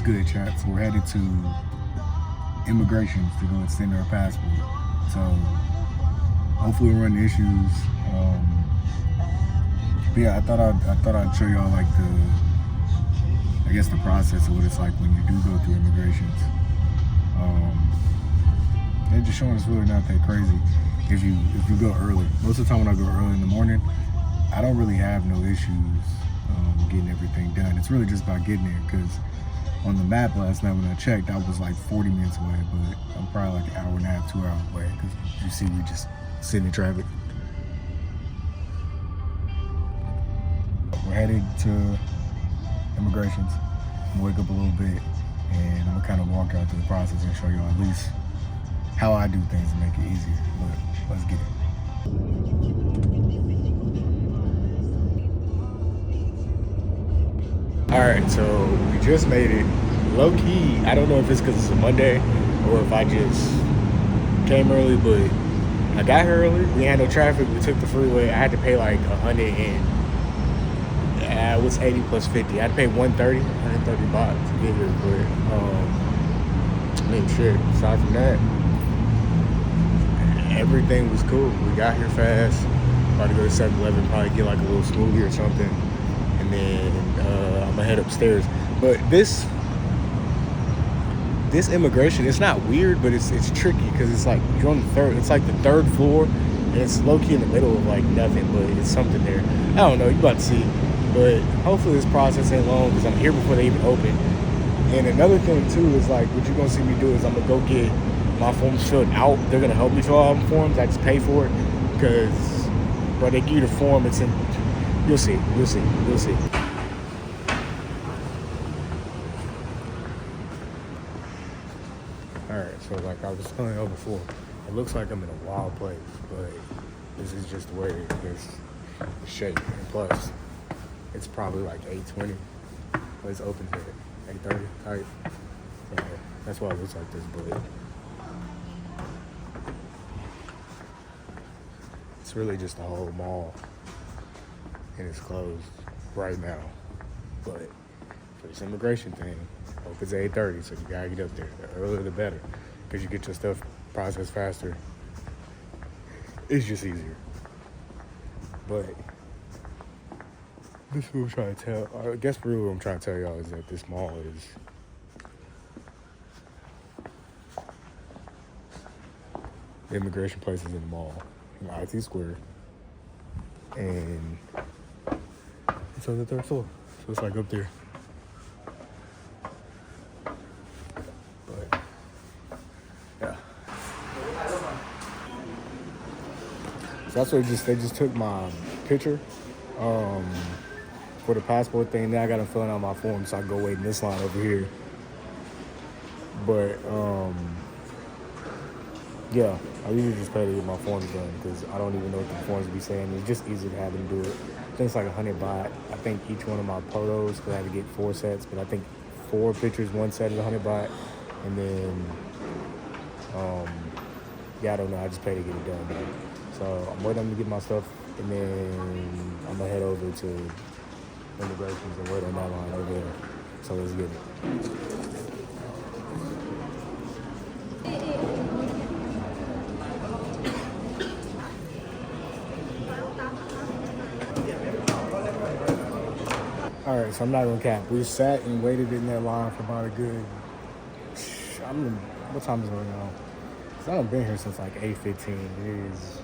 good, chat. So we're headed to immigration to go extend our passport. So hopefully we'll run the issues. But yeah, I thought I'd show y'all like the process of what it's like when you do go through immigrations. They're just showing it's really not that crazy if you go early. Most of the time when I go early in the morning, I don't really have no issues getting everything done. It's really just about getting there, because on the map last night when I checked, I was like 40 minutes away, but I'm probably like an hour and a half, 2 hours away, because you see we just sitting in traffic. We're headed to immigrations. I'm gonna wake up a little bit and I'm gonna kind of walk out through the process and show you at least how I do things to make it easier. But let's get it. All right, so we just made it. Low key, I don't know if it's because it's a Monday or if I just came early, but I got here early. We had no traffic. We took the freeway. I had to pay like 100 and what's 80 plus 50? I had to pay 130 baht to get here. But I mean, shit. Aside from that, everything was cool. We got here fast. About to go to 7-Eleven, probably get like a little smoothie or something, and then I'm gonna head upstairs. But this immigration, it's not weird, but it's tricky, because it's like you're on the third. It's like the third floor, and it's low key in the middle of like nothing, but it's something there. I don't know. You about to see. But hopefully this process ain't long, because I'm here before they even open. And another thing too is like what you're gonna see me do is I'm gonna go get my forms filled out. They're gonna help me fill out the forms. I just pay for it, because bro, they give you the form. It's in. You'll see. All right. So like I was telling you before, it looks like I'm in a wild place, but this is just the way it's shaped. And plus, it's probably like 8:20, but it's open at 8:30 type. So that's why it looks like this, but it's really just a whole mall, and it's closed right now. But for this immigration thing, opens at 8:30, so you gotta get up there. The earlier the better, because you get your stuff processed faster. It's just easier. But this is what I'm trying to tell. I guess really what I'm trying to tell y'all is that this mall is the immigration place is in the mall, in IT Square, and it's on the third floor, so it's like up there. But yeah, so that's what they just took my picture for the passport thing. Then I got to fill out my form, so I go wait in this line over here. But yeah, I usually just pay to get my forms done, because I don't even know what the forms be saying. It's just easier to have them do it. I think it's like 100 baht. I think each one of my photos, because I had to get 4 sets, but I think 4 pictures, 1 set is 100 baht. And then yeah, I don't know. I just pay to get it done. But, so I'm waiting on them to get my stuff, and then I'm gonna head over to immigrations and wait on that line over there. So let's get it. All right, so I'm not gonna cap. We sat and waited in that line for about a good. What time is it right now? Cause I haven't been here since like 8:15. It is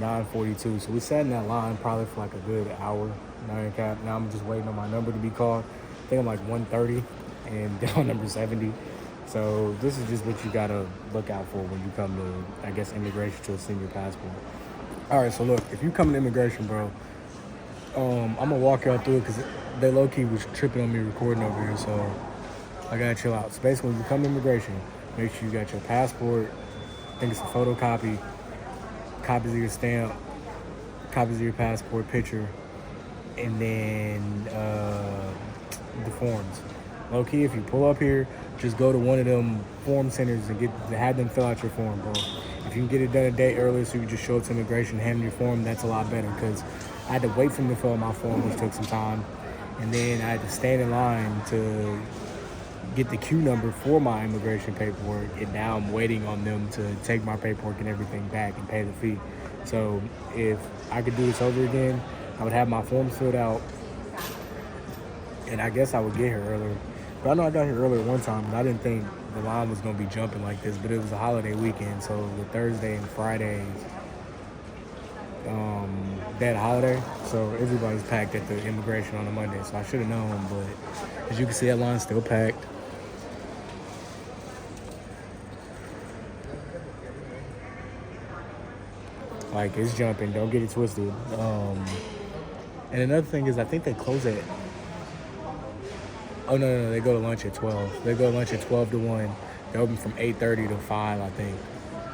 9:42. So we sat in that line probably for like a good hour. Not cap. Now I'm just waiting on my number to be called. I think I'm like 130 and down number 70. So this is just what you gotta look out for when you come to, I guess, immigration to extend your passport. All right, so look, if you come to immigration, bro, I'm gonna walk y'all through it, because they low-key was tripping on me recording over here, so I gotta chill out. So basically, when you come to immigration, make sure you got your passport. I think it's a photocopy, copies of your stamp, copies of your passport picture, and then the forms. Low key, if you pull up here, just go to one of them form centers and have them fill out your form, bro. If you can get it done a day earlier, so you just show up to immigration, hand them your form, that's a lot better, because I had to wait for them to fill out my form, which took some time, and then I had to stand in line to get the queue number for my immigration paperwork, and now I'm waiting on them to take my paperwork and everything back and pay the fee. So if I could do this over again, I would have my forms filled out, and I guess I would get here earlier. But I know I got here earlier one time, and I didn't think the line was going to be jumping like this, but it was a holiday weekend, so the Thursday and Fridays, they had a holiday, so everybody's packed at the immigration on a Monday, so I should have known, but as you can see, that line's still packed. Like, it's jumping, don't get it twisted. And another thing is, I think they close at, oh, no, they go to lunch at 12. They go to lunch at 12 to 1. They open from 8:30 to 5, I think.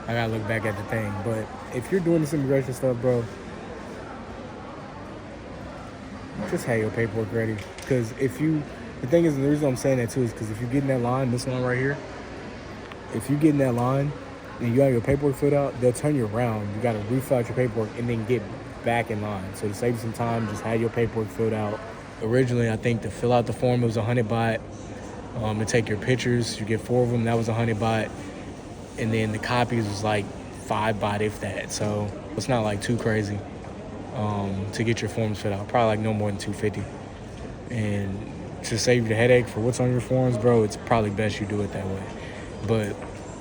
I gotta look back at the thing. But if you're doing this immigration stuff, bro, just have your paperwork ready. Because the thing is, the reason I'm saying that too is because if you get in that line, this line right here, if you get in that line and you have your paperwork filled out, they'll turn you around. You gotta refill out your paperwork and then get back in line. So to save you some time, just have your paperwork filled out. Originally, I think to fill out the form, it was 100 baht. To take your pictures, you get 4 of them, that was 100 baht. And then the copies was like 5 baht, if that. So it's not like too crazy to get your forms filled out. Probably like no more than 250. And to save you the headache for what's on your forms, bro, it's probably best you do it that way. But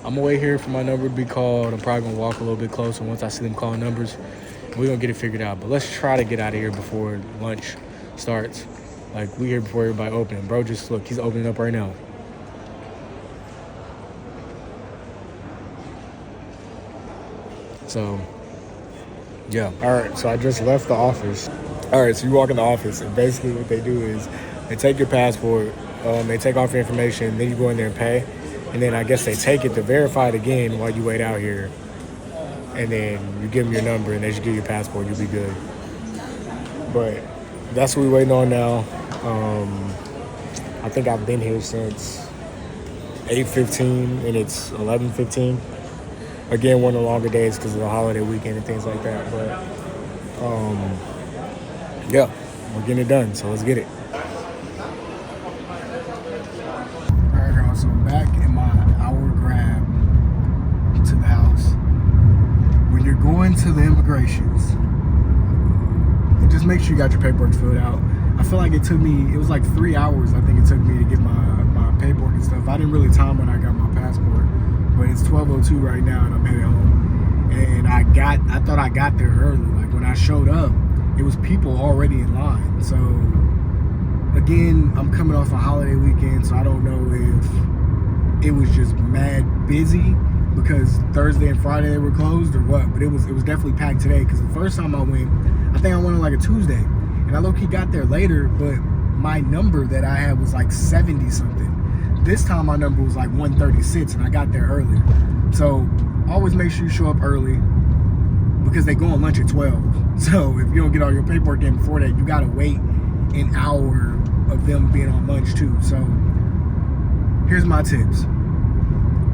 I'm gonna wait here for my number to be called. I'm probably gonna walk a little bit closer once I see them calling numbers. We're gonna get it figured out. But let's try to get out of here before lunch starts. Like, we here before everybody opening. Bro, just look, he's opening up right now. So, yeah. All right, so I just left the office. All right, so you walk in the office, and basically what they do is they take your passport, they take off your information, then you go in there and pay. And then I guess they take it to verify it again while you wait out here. And then you give them your number, and they just give you your passport, you'll be good. But that's what we're waiting on now. I think I've been here since 8:15, and it's 11:15. Again, one of the longer days because of the holiday weekend and things like that. But, yeah, we're getting it done, so let's get it. All right, girl, so I'm back in my hour grab to the house. When you're going to the immigrations, just make sure you got your paperwork filled out. I feel like it was like 3 hours, I think it took me to get my paperwork and stuff. I didn't really time when I got my passport, but it's 12:02 right now and I'm headed home. And I thought I got there early. Like, when I showed up, it was people already in line. So again, I'm coming off a holiday weekend, so I don't know if it was just mad busy because Thursday and Friday they were closed or what, but it was definitely packed today. Because the first time I went, I think I went on like a Tuesday, and I low-key got there later, but my number that I had was like 70 something. This time my number was like 136, and I got there earlier. So always make sure you show up early because they go on lunch at 12. So if you don't get all your paperwork in before that, you gotta wait an hour of them being on lunch too. So here's my tips.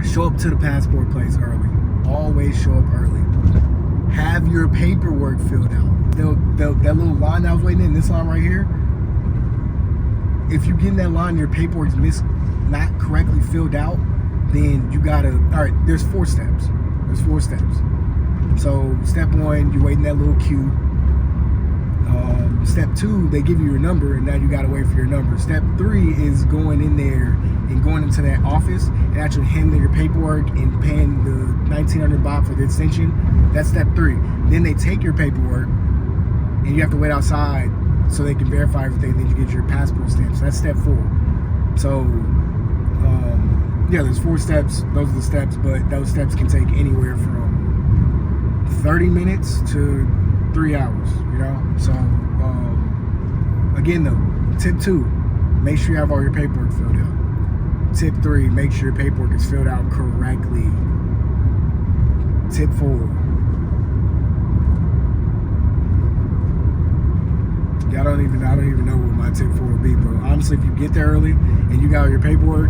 Show up to the passport place early. Always show up early. Have your paperwork filled out. That little line I was waiting in, this line right here, if you get in that line, your paperwork's not correctly filled out, then you gotta, all right, there's 4 steps. There's 4 steps. So step 1, you wait in that little queue. Step 2, they give you your number, and now you gotta wait for your number. Step 3 is going in there and going into that office and actually handing your paperwork and paying the 1,900 baht for the extension. That's step 3. Then they take your paperwork and you have to wait outside so they can verify everything, then you get your passport stamp. So that's step 4. So yeah, there's 4 steps. Those are the steps, but those steps can take anywhere from 30 minutes to 3 hours, you know? So again though, tip 2, make sure you have all your paperwork filled out. Tip 3, make sure your paperwork is filled out correctly. Tip 4, I don't even know what my tip 4 would be, bro. Honestly, if you get there early and you got all your paperwork,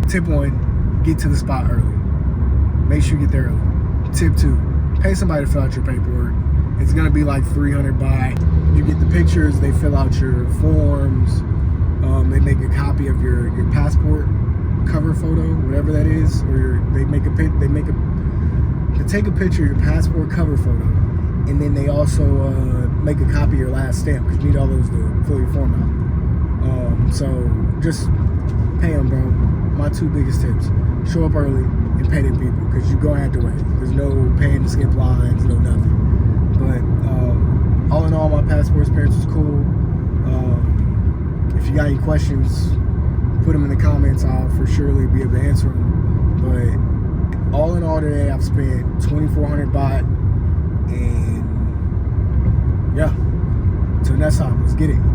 tip 1, get to the spot early. Make sure you get there early. Tip 2, pay somebody to fill out your paperwork. It's gonna be like 300 baht. You get the pictures, they fill out your forms. They make a copy of your passport cover photo, whatever that is, or they take a picture of your passport cover photo, and then they also make a copy of your last stamp, because you need all those to fill your form out. So just pay them, bro. My 2 biggest tips: show up early and pay them people, because you're gonna have to wait. There's no paying to skip lines, no nothing. But all in all, my passport experience was cool. If you got any questions, put them in the comments. I'll for surely be able to answer them. But all in all, today I've spent 2,400 baht, and yeah. Till next time, let's get it.